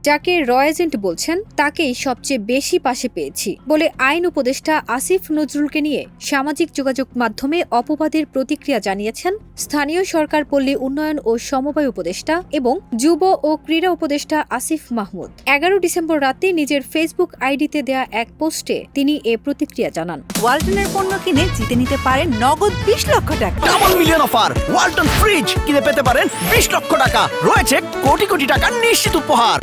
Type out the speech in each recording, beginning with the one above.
যাকে র এজেন্ট বলছেন তাকেই সবচেয়ে বেশি পাশে পেয়েছি বলে আইন উপদেষ্টা আসিফ নজরুলকে নিয়ে সামাজিক যোগাযোগ মাধ্যমে অপবাদের প্রতিক্রিয়া জানিয়েছেন স্থানীয় সরকার পল্লী উন্নয়ন ও সমবায় উপদেষ্টা এবং যুব ও ক্রীড়া উপদেষ্টা আসিফ মাহমুদ। ১১ ডিসেম্বর রাতে নিজের ফেসবুক আইডিতে দেয়া এক পোস্টে তিনি এ প্রতিক্রিয়া জানান। ওয়ালটনের পণ্য কিনে জিতে নিতে পারেন নগদ ২০ লক্ষ টাকা। Double million offer! Walton fridge কিনে পেতে পারেন ২০ লক্ষ টাকা। রয়েছে কোটি কোটি টাকার নিশ্চিত উপহার।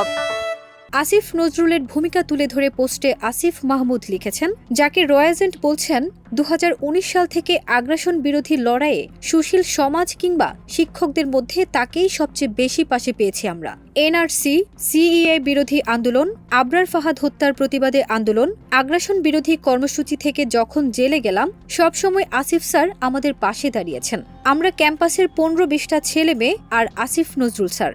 আসিফ নজরুলের ভূমিকা তুলে ধরে পোস্টে আসিফ মাহমুদ লিখেছেন, যাকে র এজেন্ট বলছেন ২০১৯ সাল থেকে আগ্রাসন বিরোধী লড়াইয়ে সুশীল সমাজ কিংবা শিক্ষকদের মধ্যে তাকেই সবচেয়ে বেশি পাশে পেয়েছি আমরা। এনআরসি, সিইএ বিরোধী আন্দোলন, আবরার ফাহাদ হত্যার প্রতিবাদে আন্দোলন, আগ্রাসন বিরোধী কর্মসূচি থেকে যখন জেলে গেলাম সবসময় আসিফ স্যার আমাদের পাশে দাঁড়িয়েছেন। আমরা ক্যাম্পাসের ১৫-২০টা ছেলে মেয়ে আর আসিফ নজরুল স্যার।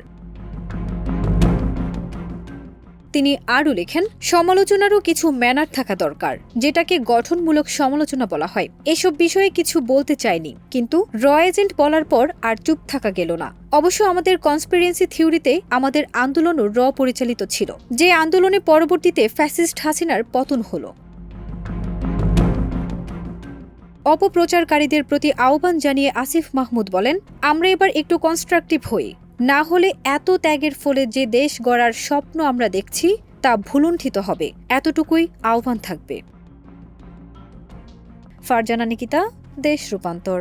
তিনি আরও লেখেন, সমালোচনারও কিছু ম্যানার থাকা দরকার, যেটাকে গঠনমূলক সমালোচনা বলা হয়। এসব বিষয়ে কিছু বলতে চাইনি, কিন্তু র এজেন্ট বলার পর আর চুপ থাকা গেল না। অবশ্য আমাদের কনস্পিরেন্সি থিওরিতে আমাদের আন্দোলনও র পরিচালিত ছিল, যে আন্দোলনে পরবর্তীতে ফ্যাসিস্ট হাসিনার পতন হলো। অপপ্রচারকারীদের প্রতি আহ্বান জানিয়ে আসিফ মাহমুদ বলেন, আমরা এবার একটু কনস্ট্রাকটিভ হই, না হলে এত ত্যাগের ফলে যে দেশ গড়ার স্বপ্ন আমরা দেখছি তা ভুলুণ্ঠিত হবে। এতটুকুই আহ্বান থাকবে। ফারজানা নিকিতা, দেশ রূপান্তর।